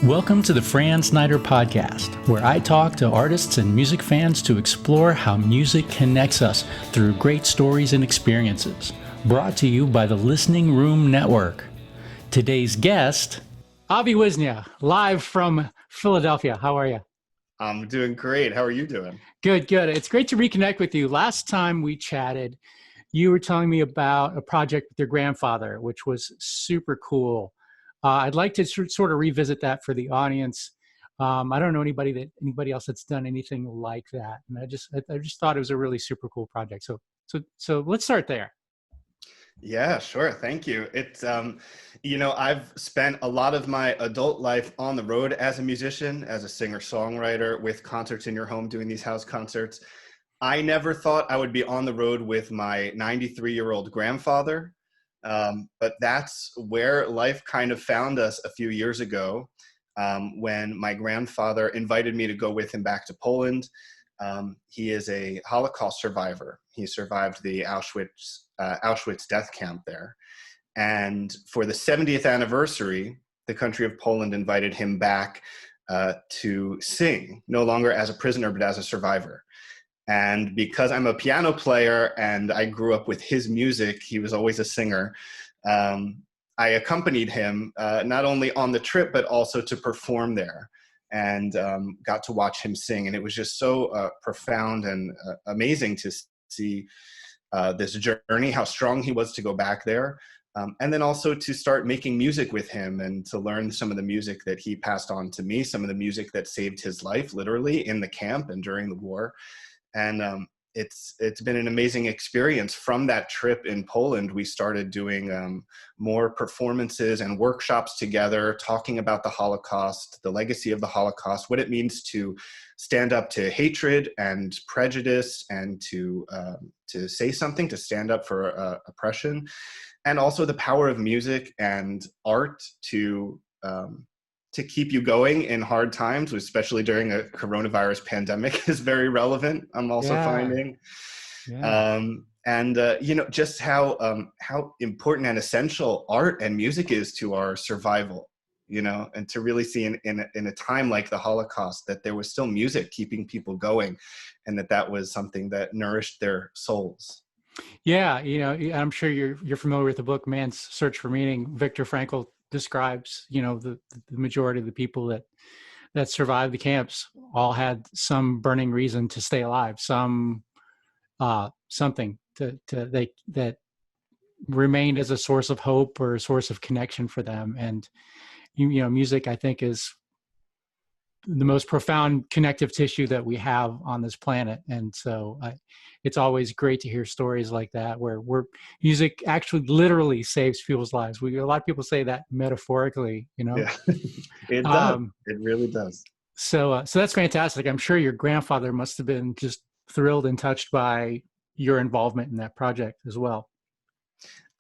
Welcome to the Fran Snyder Podcast, where I talk to artists and music fans to explore how music connects us through great stories and experiences. Brought to you by the Listening Room Network. Today's guest, Avi Wisnia, live from Philadelphia. How are you? I'm doing great. How are you doing? Good. It's great to reconnect with you. Last time we chatted, you were telling me about a project with your grandfather, which was super cool. I'd like to sort of revisit that for the audience. I don't know anybody else that's done anything like that, and I just thought it was a really super cool project. So let's start there. Yeah, sure. Thank you. It's I've spent a lot of my adult life on the road as a musician, as a singer-songwriter, with concerts in your home, doing these house concerts. I never thought I would be on the road with my 93-year-old grandfather. But that's where life kind of found us a few years ago, when my grandfather invited me to go with him back to Poland. He is a Holocaust survivor. He survived the Auschwitz death camp there. And for the 70th anniversary, the country of Poland invited him back to sing, no longer as a prisoner, but as a survivor. And because I'm a piano player and I grew up with his music, he was always a singer. I accompanied him not only on the trip, but also to perform there, and got to watch him sing. And it was just so profound and amazing to see this journey, how strong he was to go back there. And then also to start making music with him and to learn some of the music that he passed on to me, some of the music that saved his life literally in the camp and during the war. And it's been an amazing experience. From that trip in Poland, we started doing more performances and workshops together, talking about the Holocaust, the legacy of the Holocaust, what it means to stand up to hatred and prejudice, and to say something, to stand up for oppression, and also the power of music and art to keep you going in hard times, especially during a coronavirus pandemic, is very relevant. I'm also finding, just how important and essential art and music is to our survival, and to really see in a time like the Holocaust that there was still music keeping people going, and that was something that nourished their souls. Yeah, I'm sure you're familiar with the book Man's Search for Meaning. Viktor Frankl describes, the majority of the people that survived the camps all had some burning reason to stay alive, something that remained as a source of hope or a source of connection for them. And music, I think, is the most profound connective tissue that we have on this planet. And so it's always great to hear stories like that, where music actually literally saves people's lives. A lot of people say that metaphorically, Yeah, it does. It really does. So that's fantastic. I'm sure your grandfather must have been just thrilled and touched by your involvement in that project as well.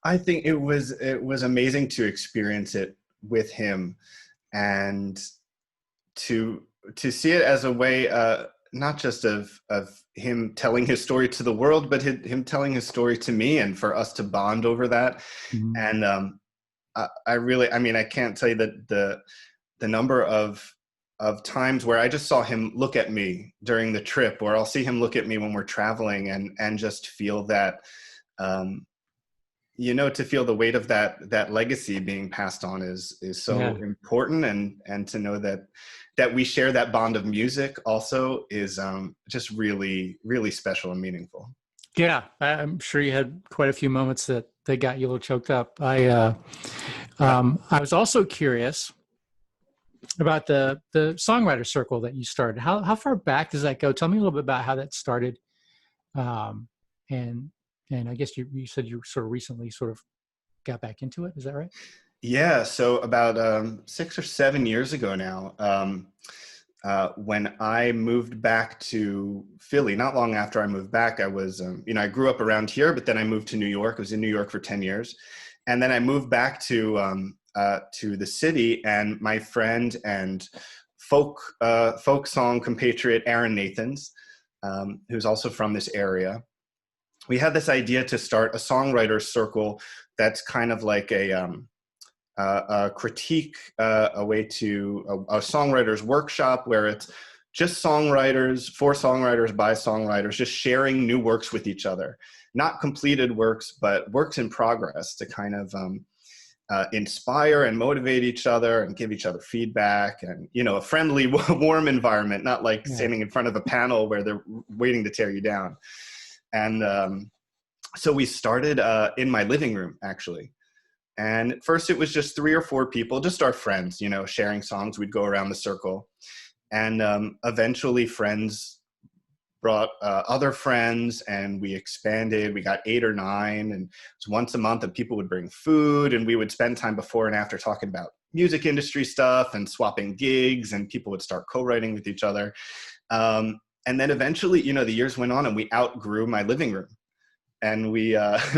I think it was amazing to experience it with him, and to see it as a way, not just of him telling his story to the world, but him telling his story to me, and for us to bond over that. Mm-hmm. And I can't tell you that the number of times where I just saw him look at me during the trip, or I'll see him look at me when we're traveling, and just feel that, to feel the weight of that legacy being passed on is so important, and to know that we share that bond of music also is just really, really special and meaningful. Yeah, I'm sure you had quite a few moments that got you a little choked up. I was also curious about the Songwriters Circle that you started. How far back does that go? Tell me a little bit about how that started. And I guess you said you sort of recently sort of got back into it. Is that right? Yeah. So about 6 or 7 years ago now, when I moved back to Philly, not long after I moved back, I was, I grew up around here, but then I moved to New York. I was in New York for 10 years. And then I moved back to the city, and my friend and folk song compatriot Aaron Nathans, who's also from this area, we had this idea to start a songwriters circle that's kind of like a critique, a way to a songwriters workshop where it's just songwriters, for songwriters, by songwriters, just sharing new works with each other. Not completed works, but works in progress to kind of inspire and motivate each other and give each other feedback, and, you know, a friendly, warm environment, not like standing in front of a panel where they're waiting to tear you down. And so we started in my living room, actually. And at first it was just 3 or 4 people, just our friends, you know, sharing songs. We'd go around the circle. And eventually friends brought other friends, and we expanded. We got 8 or 9, and it was once a month, and people would bring food, and we would spend time before and after talking about music industry stuff and swapping gigs, and people would start co-writing with each other. And then eventually, you know, the years went on, and we outgrew my living room. And we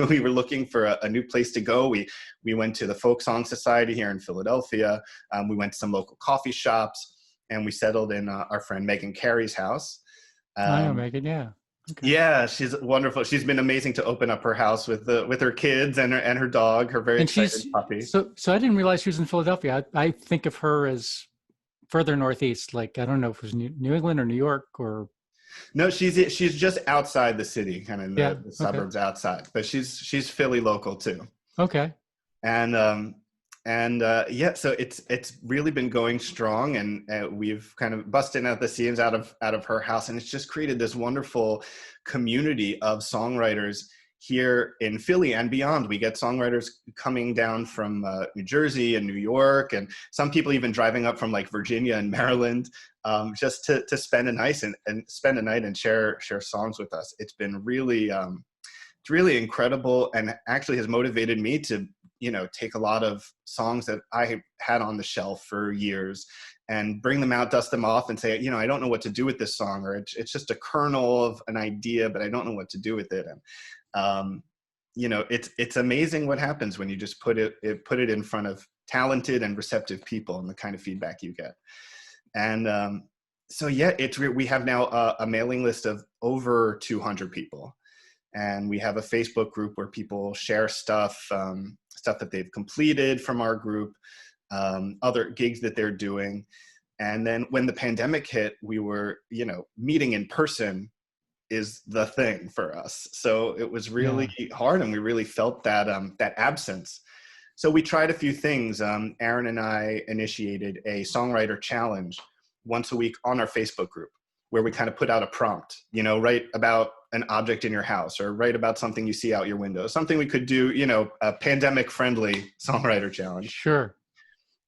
we were looking for a new place to go. We went to the Folk Song Society here in Philadelphia. We went to some local coffee shops, and we settled in our friend Megan Carey's house. I know Megan, yeah. Okay. Yeah, she's wonderful. She's been amazing to open up her house with her kids and her dog, her very excited puppy. So I didn't realize she was in Philadelphia. I think of her as further northeast, like I don't know if it was New England or New York or. No, she's just outside the city, kind of in the suburbs outside, but she's Philly local too. Okay. And yeah, so it's really been going strong, and we've kind of busted out the seams out of her house, and it's just created this wonderful community of songwriters here in Philly and beyond. We get songwriters coming down from New Jersey and New York, and some people even driving up from like Virginia and Maryland, just to spend a night and share songs with us. It's been really it's really incredible, and actually has motivated me to, you know, take a lot of songs that I had on the shelf for years and bring them out, dust them off, and say, you know, I don't know what to do with this song, or it's just a kernel of an idea, but I don't know what to do with it. And you know, it's amazing what happens when you just put it in front of talented and receptive people, and the kind of feedback you get. And so yeah, we have now a mailing list of over 200 people, and we have a Facebook group where people share stuff that they've completed from our group, other gigs that they're doing. And then when the pandemic hit, we were, you know, meeting in person is the thing for us. So it was really hard, and we really felt that that absence. So we tried a few things. Aaron and I initiated a songwriter challenge once a week on our Facebook group, where we kind of put out a prompt, you know, write about an object in your house, or write about something you see out your window, something we could do, you know, a pandemic friendly songwriter challenge. Sure.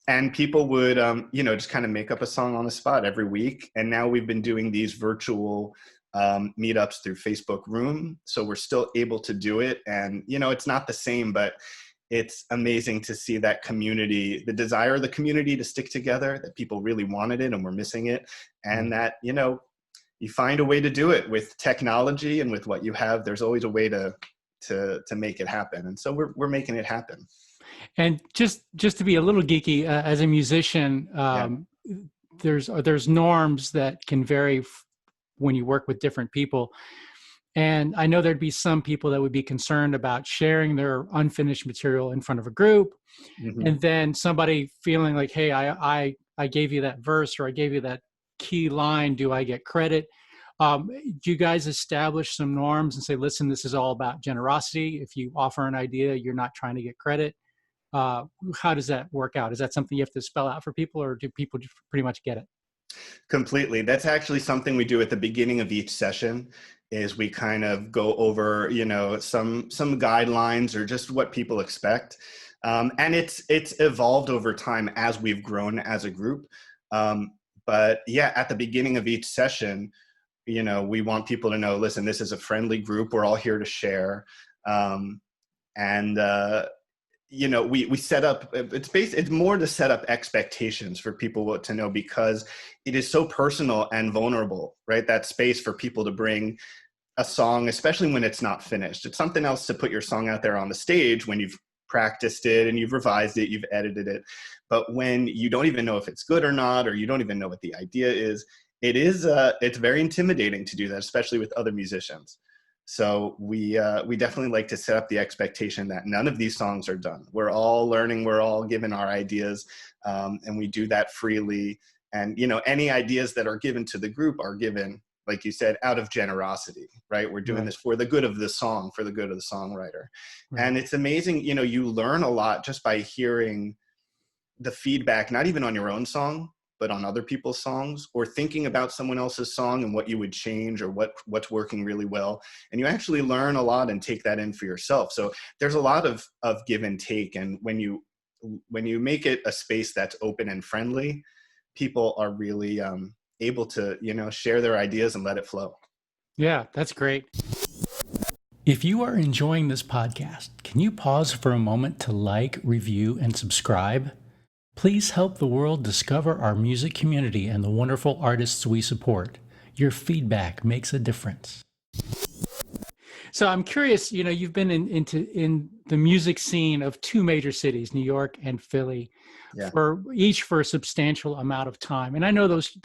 And people would, you know, just kind of make up a song on the spot every week. And now we've been doing these virtual meetups through Facebook Room. So we're still able to do it. And, you know, it's not the same, but it's amazing to see that community, the desire of the community to stick together, that people really wanted it and we're missing it. And that, you know, you find a way to do it with technology, and with what you have, there's always a way to make it happen. And so we're making it happen. And just to be a little geeky, as a musician, there's norms that can vary when you work with different people. And I know there'd be some people that would be concerned about sharing their unfinished material in front of a group. Mm-hmm. And then somebody feeling like, hey, I gave you that verse, or I gave you that key line. Do I get credit? Do you guys establish some norms and say, listen, this is all about generosity. If you offer an idea, you're not trying to get credit. How does that work out? Is that something you have to spell out for people, or do people just pretty much get it? Completely. That's actually something we do at the beginning of each session, is we kind of go over, you know, some guidelines, or just what people expect. And it's evolved over time as we've grown as a group. But yeah, at the beginning of each session, you know, we want people to know, listen, this is a friendly group. We're all here to share. You know, we set up, it's more to set up expectations for people to know, because it is so personal and vulnerable, right? That space for people to bring a song, especially when it's not finished. It's something else to put your song out there on the stage when you've practiced it and you've revised it, you've edited it. But when you don't even know if it's good or not, or you don't even know what the idea is, it's very intimidating to do that, especially with other musicians. So we definitely like to set up the expectation that none of these songs are done. We're all learning, we're all given our ideas, and we do that freely. And, you know, any ideas that are given to the group are given, like you said, out of generosity, right? We're doing Right. this for the good of the song, for the good of the songwriter. Right. And it's amazing, you know, you learn a lot just by hearing the feedback, not even on your own song, but on other people's songs, or thinking about someone else's song and what you would change, or what's working really well. And you actually learn a lot and take that in for yourself. So there's a lot of give and take. And when you make it a space that's open and friendly, people are really able to, you know, share their ideas and let it flow. Yeah, that's great. If you are enjoying this podcast, can you pause for a moment to like, review, and subscribe? Please help the world discover our music community and the wonderful artists we support. Your feedback makes a difference. So I'm curious, you know, you've been in the music scene of two major cities, New York and Philly, Yeah. for a substantial amount of time. And I know those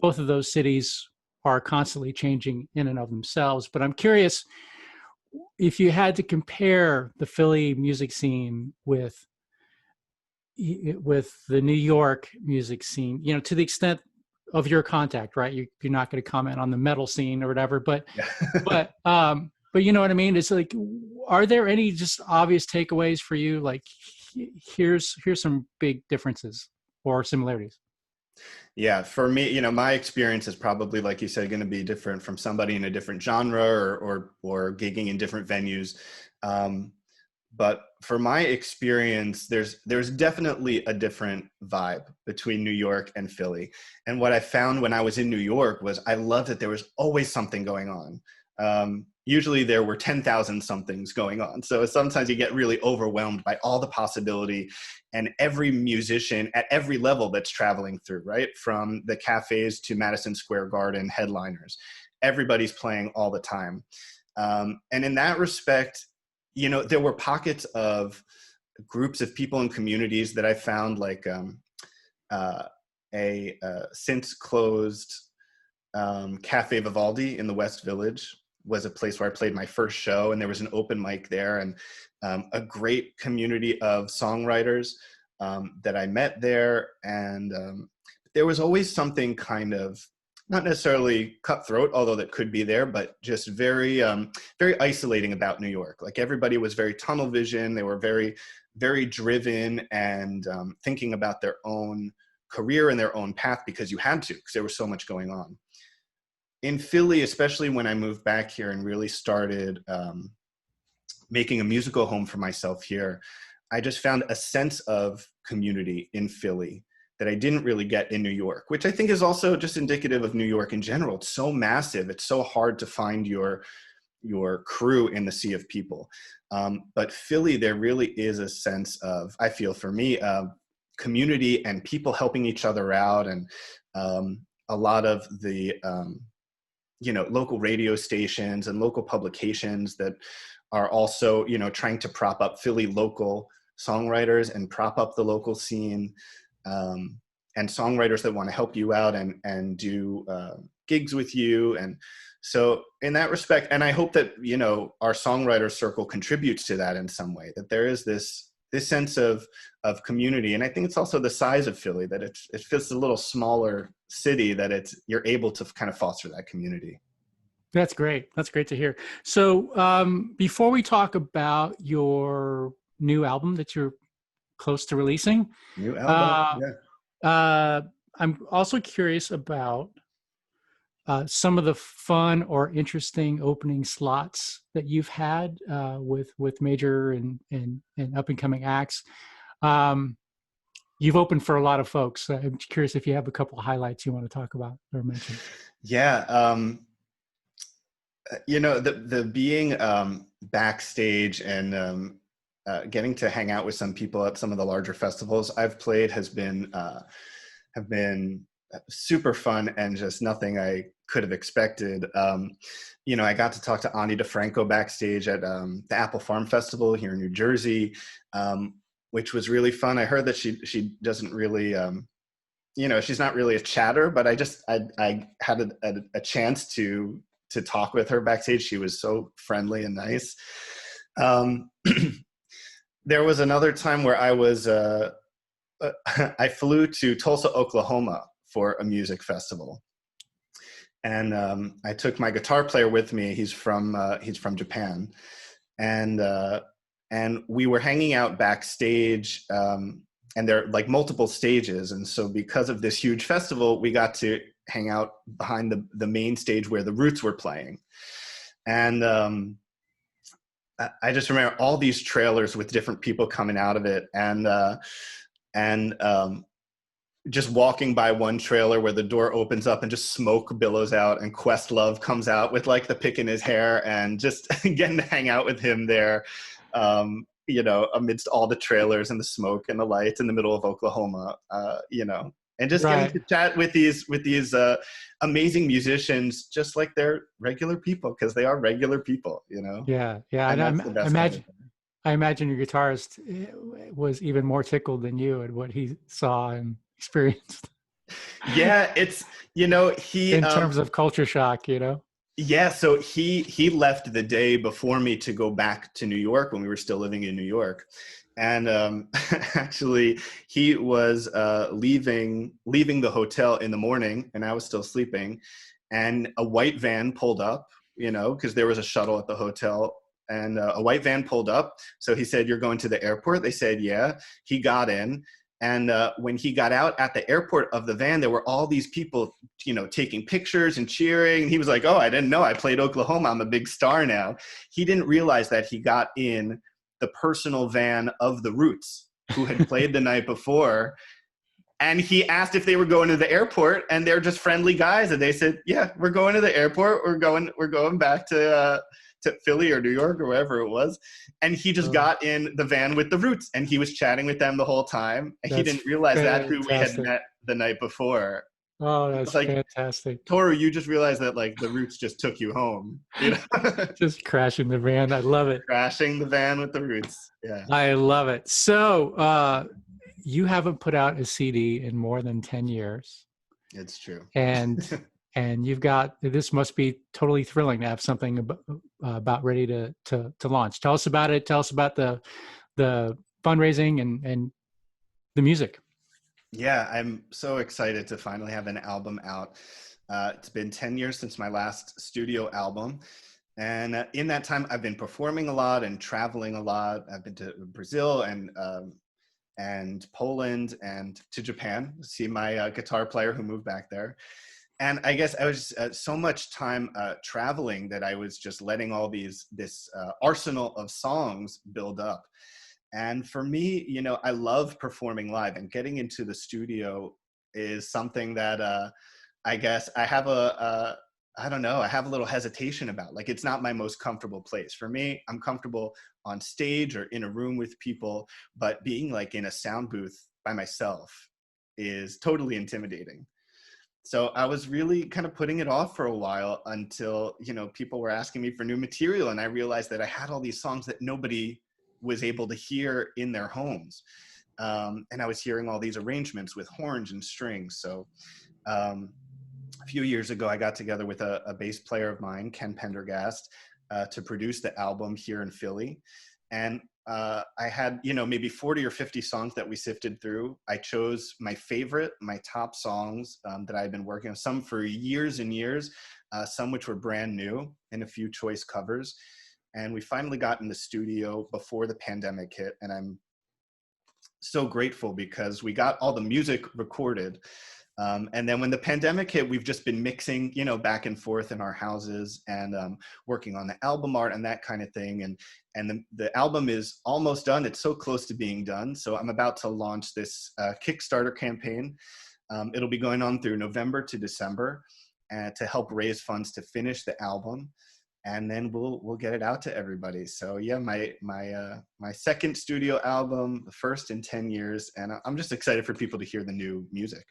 both of those cities are constantly changing in and of themselves, but I'm curious if you had to compare the Philly music scene with the New York music scene, you know, to the extent of your contact, right? You're not going to comment on the metal scene or whatever, but Yeah. but you know what I mean? It's like, are there any just obvious takeaways for you? Like, here's some big differences or similarities. Yeah, for me, you know, my experience is probably, like you said, going to be different from somebody in a different genre, or gigging in different venues. Um, but for my experience, there's definitely a different vibe between New York and Philly. And what I found when I was in New York was I loved that there was always something going on. Usually there were 10,000 somethings going on. So sometimes you get really overwhelmed by all the possibility, and every musician at every level that's traveling through, right? From the cafes to Madison Square Garden headliners. Everybody's playing all the time. And in that respect, you know, there were pockets of groups of people and communities that I found, like a since closed Cafe Vivaldi in the West Village was a place where I played my first show, and there was an open mic there, and a great community of songwriters that I met there. And there was always something kind of, not necessarily cutthroat, although that could be there, but just very, very isolating about New York. Like, everybody was very tunnel vision. They were very, very driven, and thinking about their own career and their own path because you had to, because there was so much going on. In Philly, especially when I moved back here and really started making a musical home for myself here, I just found a sense of community in Philly that I didn't really get in New York, which I think is also just indicative of New York in general. It's so massive. It's so hard to find your crew in the sea of people. But Philly, there really is a sense of, I feel for me, community and people helping each other out. And a lot of the, you know, local radio stations and local publications that are also, you know, trying to prop up Philly local songwriters and prop up the local scene, and songwriters that want to help you out and do gigs with you. And so in that respect, and I hope that, you know, our songwriter circle contributes to that in some way, that there is this sense of community. And I think it's also the size of Philly, that it feels a little smaller city, that you're able to kind of foster that community. That's great. That's great to hear. So before we talk about your new album that you're close to releasing, New album, uh, yeah. I'm also curious about some of the fun or interesting opening slots that you've had with major and up and coming acts. You've opened for a lot of folks. I'm curious if you have a couple of highlights you want to talk about or mention. Yeah. You know, the being backstage and getting to hang out with some people at some of the larger festivals I've played have been super fun, and just nothing I could have expected. You know, I got to talk to Ani DeFranco backstage at the Apple Farm Festival here in New Jersey, which was really fun. I heard that she doesn't really, you know, she's not really a chatter, but I had a chance to to talk with her backstage. She was so friendly and nice. There was another time where I flew to Tulsa, Oklahoma for a music festival. And I took my guitar player with me. He's from Japan. And we were hanging out backstage, and there are like multiple stages. And so because of this huge festival, we got to hang out behind the main stage where the Roots were playing. And I just remember all these trailers with different people coming out of it, and just walking by one trailer where the door opens up and just smoke billows out, and Questlove comes out with like the pick in his hair, and just getting to hang out with him there, amidst all the trailers and the smoke and the lights in the middle of Oklahoma, and just getting to chat with these amazing musicians, just like they're regular people, because they are regular people, Yeah. And I imagine your guitarist was even more tickled than you at what he saw and experienced. Yeah, it's he in terms of culture shock, Yeah, so he left the day before me to go back to New York when we were still living in New York. And actually, he was leaving the hotel in the morning, and I was still sleeping. And a white van pulled up, because there was a shuttle at the hotel. And a white van pulled up. So he said, "You're going to the airport?" They said, "Yeah." He got in. And when he got out at the airport of the van, there were all these people, taking pictures and cheering. And he was like, "Oh, I didn't know I played Oklahoma. I'm a big star now." He didn't realize that he got in the personal van of the Roots, who had played the night before. And he asked if they were going to the airport, and they're just friendly guys. And they said, "Yeah, we're going to the airport. We're going back to Philly or New York or wherever it was." And he just got in the van with the Roots, and he was chatting with them the whole time. And he didn't realize that who we had met the night before. Oh, that's like, fantastic. Toru, you just realized that like the Roots just took you home. Just crashing the van. I love it. Crashing the van with the Roots. Yeah. I love it. So you haven't put out a CD in more than 10 years. It's true. And you've got, this must be totally thrilling to have something about ready to launch. Tell us about it. Tell us about the fundraising and the music. Yeah, I'm so excited to finally have an album out. It's been 10 years since my last studio album. And in that time, I've been performing a lot and traveling a lot. I've been to Brazil and Poland and to Japan to see my guitar player who moved back there. And I guess I was so much time traveling that I was just letting all this arsenal of songs build up. And for me, I love performing live, and getting into the studio is something that I guess I have I have a little hesitation about. Like, it's not my most comfortable place. For me, I'm comfortable on stage or in a room with people, but being like in a sound booth by myself is totally intimidating. So I was really kind of putting it off for a while until, people were asking me for new material, and I realized that I had all these songs that nobody was able to hear in their homes. And I was hearing all these arrangements with horns and strings. So a few years ago, I got together with a bass player of mine, Ken Pendergast, to produce the album here in Philly. And I had, maybe 40 or 50 songs that we sifted through. I chose my top songs that I had been working on, some for years and years, some which were brand new, and a few choice covers. And we finally got in the studio before the pandemic hit. And I'm so grateful because we got all the music recorded. And then when the pandemic hit, we've just been mixing, back and forth in our houses and working on the album art and that kind of thing. And the album is almost done. It's so close to being done. So I'm about to launch this Kickstarter campaign. It'll be going on through November to December to help raise funds to finish the album. And then we'll get it out to everybody. So yeah, my second studio album, the first in 10 years. And I'm just excited for people to hear the new music.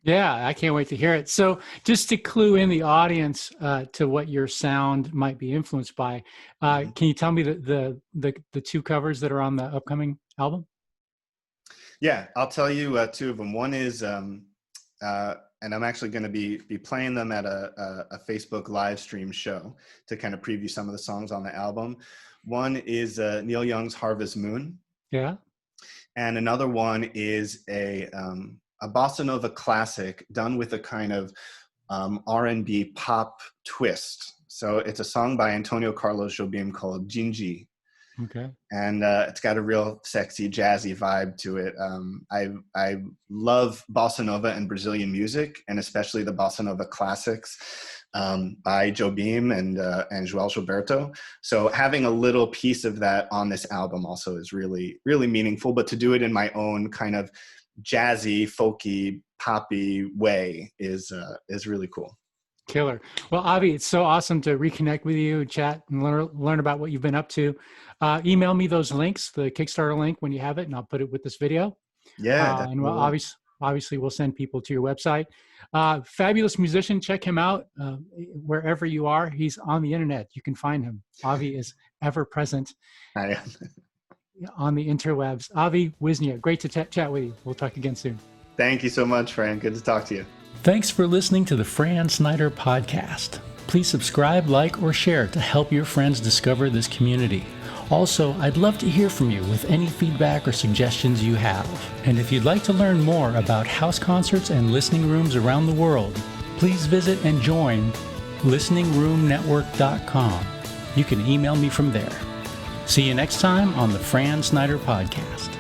Yeah, I can't wait to hear it. So just to clue in the audience to what your sound might be influenced by, can you tell me the two covers that are on the upcoming album? Yeah, I'll tell you two of them. One is I'm actually going to be playing them at a Facebook live stream show to kind of preview some of the songs on the album. One is Neil Young's Harvest Moon. Yeah. And another one is a bossa nova classic done with a kind of R&B pop twist. So it's a song by Antonio Carlos Jobim called Gingy. Okay. And it's got a real sexy, jazzy vibe to it. I love bossa nova and Brazilian music, and especially the bossa nova classics by Jobim and João Gilberto. So having a little piece of that on this album also is really, really meaningful. But to do it in my own kind of jazzy, folky, poppy way is really cool. Killer. Well, Avi, it's so awesome to reconnect with you, chat, and learn about what you've been up to. Email me those links, the Kickstarter link when you have it, and I'll put it with this video. Yeah. And we'll obviously we'll send people to your website. Fabulous musician. Check him out wherever you are. He's on the internet. You can find him. Avi is ever present on the interwebs. Avi Wisnia, great to chat with you. We'll talk again soon. Thank you so much, Fran. Good to talk to you. Thanks for listening to the Fran Snyder Podcast. Please subscribe, like, or share to help your friends discover this community. Also, I'd love to hear from you with any feedback or suggestions you have. And if you'd like to learn more about house concerts and listening rooms around the world, please visit and join listeningroomnetwork.com. You can email me from there. See you next time on the Fran Snyder Podcast.